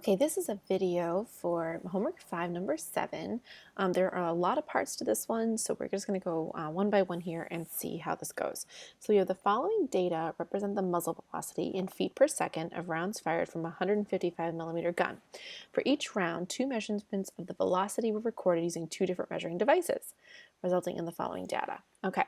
Okay, this is a video for homework 5, number 7. There are a lot of parts to this one, so we're just going to go one by one here and see how this goes. So we have the following data represent the muzzle velocity in feet per second of rounds fired from a 155 millimeter gun. For each round, 2 measurements of the velocity were recorded using 2 different measuring devices, resulting in the following data. Okay.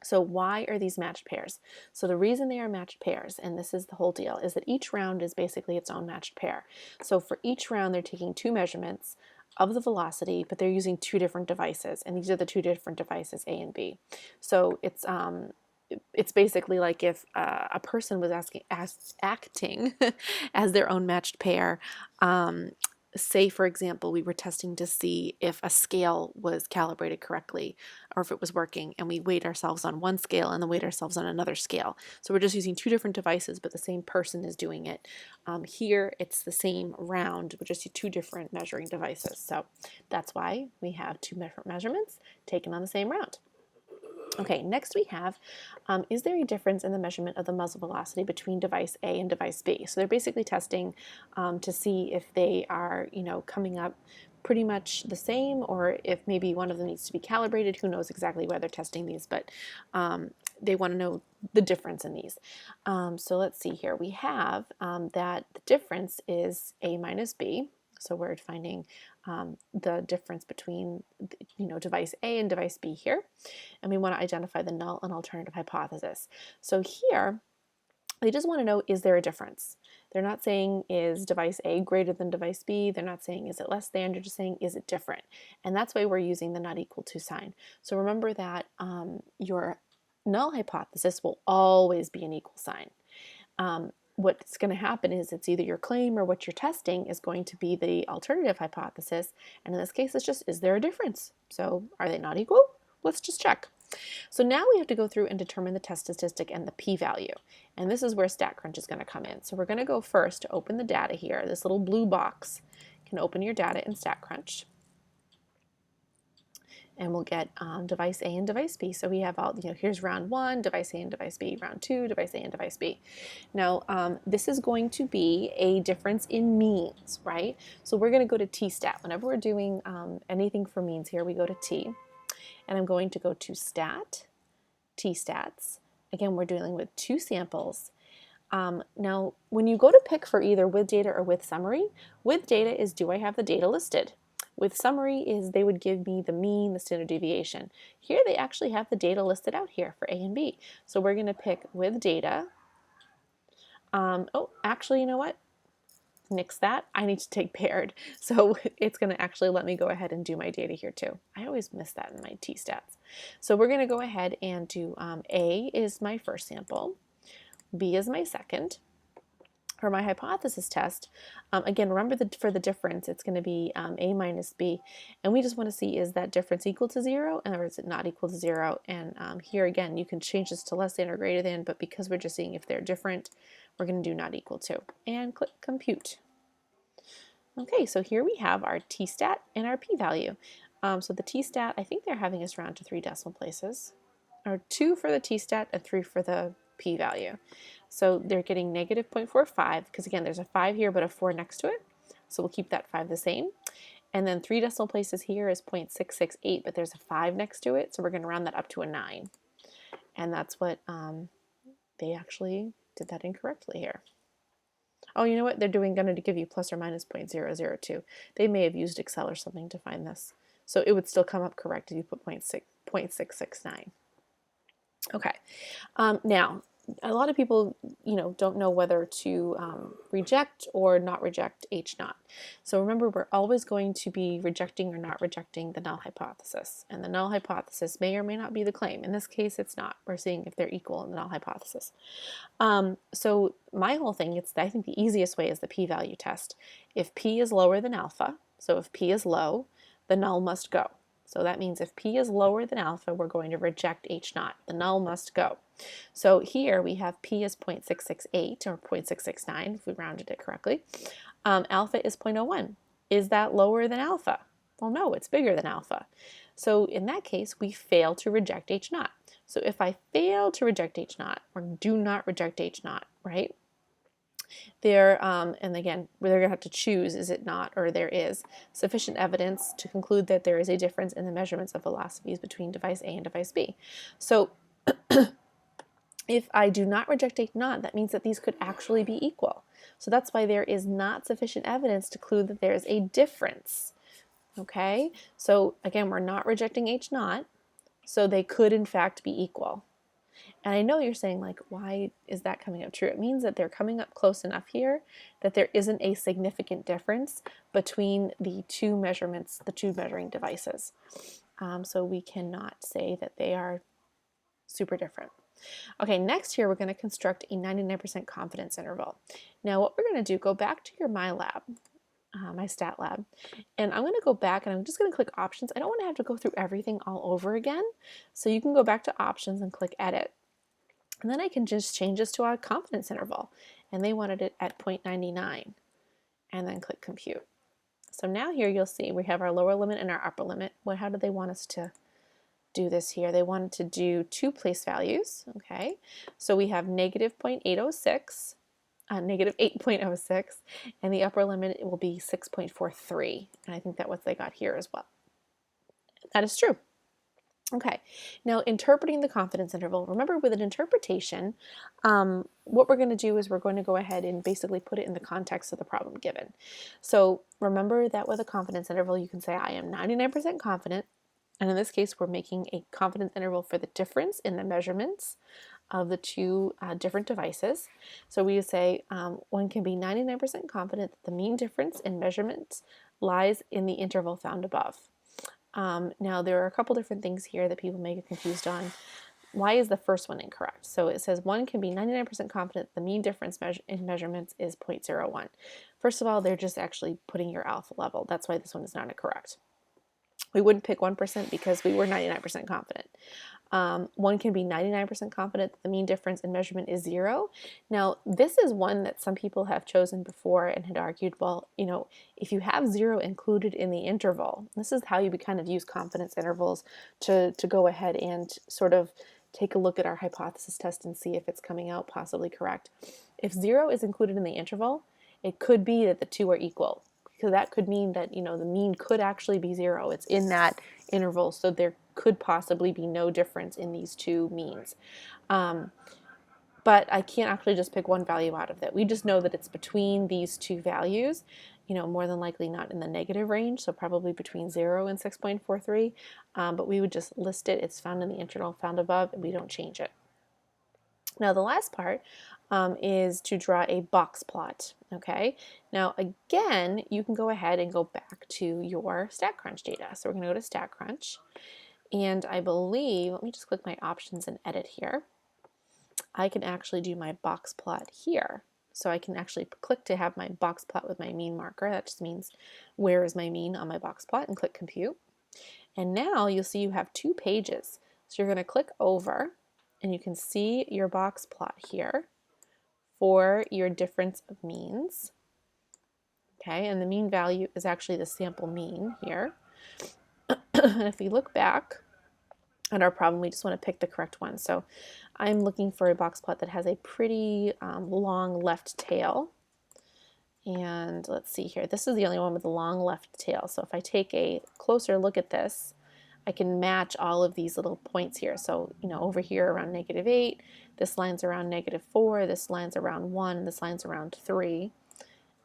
So why are these matched pairs? So the reason they are matched pairs, and this is the whole deal, is that each round is basically its own matched pair. So for each round, they're taking 2 measurements of the velocity, but they're using 2 different devices, and these are the 2 different devices, A and B. So it's basically like if a person was acting as their own matched pair. Say, for example, we were testing to see if a scale was calibrated correctly or if it was working, and we weighed ourselves on one scale and then weighed ourselves on another scale. So we're just using 2 different devices, but the same person is doing it. Here, it's the same round, but just 2 different measuring devices. So that's why we have 2 different measurements taken on the same round. Okay, next we have, is there a difference in the measurement of the muzzle velocity between device A and device B? So they're basically testing to see if they are, coming up pretty much the same, or if maybe one of them needs to be calibrated. Who knows exactly why they're testing these, but they want to know the difference in these. So let's see here. We have that the difference is A minus B. So we're finding the difference between device A and device B here, and we want to identify the null and alternative hypothesis. So here they just want to know, is there a difference? They're not saying is device A greater than device B, they're not saying is it less than, they're just saying is it different, and that's why we're using the not equal to sign. So remember that your null hypothesis will always be an equal sign. What's going to happen is it's either your claim or what you're testing is going to be the alternative hypothesis, and in this case it's just, is there a difference? So are they not equal? Let's just check. So now we have to go through and determine the test statistic and the p-value, and this is where StatCrunch is going to come in. So we're going to go first to open the data here. This little blue box can open your data in StatCrunch, and we'll get device A and device B. So we have all, here's round 1, device A and device B, round 2, device A and device B. Now, this is going to be a difference in means, right? So we're going to go to t-stat. Whenever we're doing anything for means here, we go to t, and I'm going to go to stat, t-stats. Again, we're dealing with 2 samples. Now, when you go to pick for either with data or with summary, with data is, do I have the data listed? With summary is, they would give me the mean, the standard deviation. Here they actually have the data listed out here for A and B. So we're going to pick with data. Oh, actually, you know what? Nix that. I need to take paired. So it's going to actually let me go ahead and do my data here too. I always miss that in my t-stats. So we're going to go ahead and do A is my first sample, B is my second. For my hypothesis test, again, remember that for the difference, it's going to be A minus B, and we just want to see, is that difference equal to 0, or is it not equal to 0? And here again, you can change this to less than or greater than, but because we're just seeing if they're different, we're going to do not equal to, and click compute. Okay, so here we have our t-stat and our p-value. So the t-stat, I think they're having us round to 3 decimal places, or 2 for the t-stat and 3 for the p-value. So they're getting negative 0.45, because again, there's a 5 here but a 4 next to it. So we'll keep that 5 the same. And then 3 decimal places here is 0.668, but there's a 5 next to it, so we're going to round that up to a 9. And that's what they actually did that incorrectly here. Oh, you know what? They're going to give you plus or minus 0.002. They may have used Excel or something to find this. So it would still come up correct if you put 0.669. Okay. Now, a lot of people, don't know whether to reject or not reject H naught. So remember, we're always going to be rejecting or not rejecting the null hypothesis. And the null hypothesis may or may not be the claim. In this case, it's not. We're seeing if they're equal in the null hypothesis. So my whole thing, I think the easiest way is the p-value test. If p is lower than alpha, so if p is low, the null must go. So that means if p is lower than alpha, we're going to reject H naught. The null must go. So here we have p is 0.668 or 0.669 if we rounded it correctly. Alpha is 0.01. Is that lower than alpha? Well, no, it's bigger than alpha. So in that case, we fail to reject H naught. So if I fail to reject H naught, or do not reject H naught, right, there, and again, they're going to have to choose, is it not, or there is sufficient evidence to conclude that there is a difference in the measurements of velocities between device A and device B. So if I do not reject H naught, that means that these could actually be equal. So that's why there is not sufficient evidence to conclude that there is a difference. Okay, so again, we're not rejecting H naught, so they could in fact be equal. And I know you're saying, like, why is that coming up true? It means that they're coming up close enough here that there isn't a significant difference between the two measurements, the two measuring devices. So we cannot say that they are super different. Okay, next here we're going to construct a 99% confidence interval. Now what we're going to do, go back to your MyLab, my stat lab, and I'm going to go back and I'm just going to click options. I don't want to have to go through everything all over again, so you can go back to options and click edit. And then I can just change this to our confidence interval, and they wanted it at 0.99, and then click compute. So now here you'll see we have our lower limit and our upper limit. Well, how do they want us to do this here? They wanted to do two place values, okay? So we have negative 0.806, negative 8.06, and the upper limit will be 6.43, and I think that's what they got here as well. That is true. Okay, now interpreting the confidence interval. Remember, with an interpretation, what we're going to do is we're going to go ahead and basically put it in the context of the problem given. So remember that with a confidence interval, you can say I am 99% confident, and in this case, we're making a confidence interval for the difference in the measurements of the two different devices. So we say one can be 99% confident that the mean difference in measurements lies in the interval found above. Now there are a couple different things here that people may get confused on. Why is the first one incorrect? So it says one can be 99% confident the mean difference in measurements is 0.01. First of all, they're just actually putting your alpha level. That's why this one is not incorrect. We wouldn't pick 1% because we were 99% confident. One can be 99% confident that the mean difference in measurement is 0. Now, this is one that some people have chosen before and had argued, well, you know, if you have 0 included in the interval, this is how you kind of use confidence intervals to go ahead and sort of take a look at our hypothesis test and see if it's coming out possibly correct. If 0 is included in the interval, it could be that the two are equal. So that could mean that, you know, the mean could actually be 0. It's in that interval, so there could possibly be no difference in these two means. But I can't actually just pick one value out of it. We just know that it's between these two values, you know, more than likely not in the negative range, so probably between 0 and 6.43, but we would just list it. It's found in the interval found above, and we don't change it. Now the last part is to draw a box plot, okay? Now again, you can go ahead and go back to your StatCrunch data. So we're going to go to StatCrunch, and I believe, let me just click my options and edit here. I can actually do my box plot here. So I can actually click to have my box plot with my mean marker. That just means where is my mean on my box plot, and click compute. And now you'll see you have two pages. So you're going to click over, and you can see your box plot here for your difference of means. Okay, and the mean value is actually the sample mean here. And if we look back at our problem, we just want to pick the correct one. So I'm looking for a box plot that has a pretty long left tail. And let's see here, this is the only one with a long left tail. So if I take a closer look at this, I can match all of these little points here. So, you know, over here around -8, this line's around -4, this line's around 1, this line's around 3.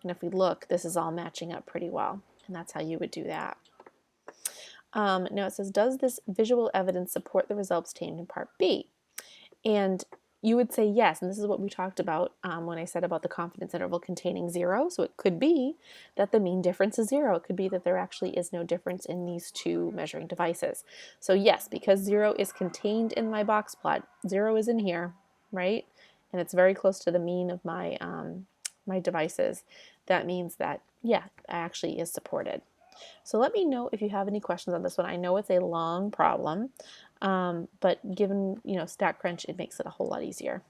And if we look, this is all matching up pretty well. And that's how you would do that. Now it says, does this visual evidence support the results obtained in part B? And you would say yes, and this is what we talked about when I said about the confidence interval containing 0. So it could be that the mean difference is 0. It could be that there actually is no difference in these two measuring devices. So yes, because 0 is contained in my box plot, 0 is in here, right? And it's very close to the mean of my, my devices. That means that, yeah, it actually is supported. So let me know if you have any questions on this one. I know it's a long problem, but given, you know, StatCrunch, it makes it a whole lot easier.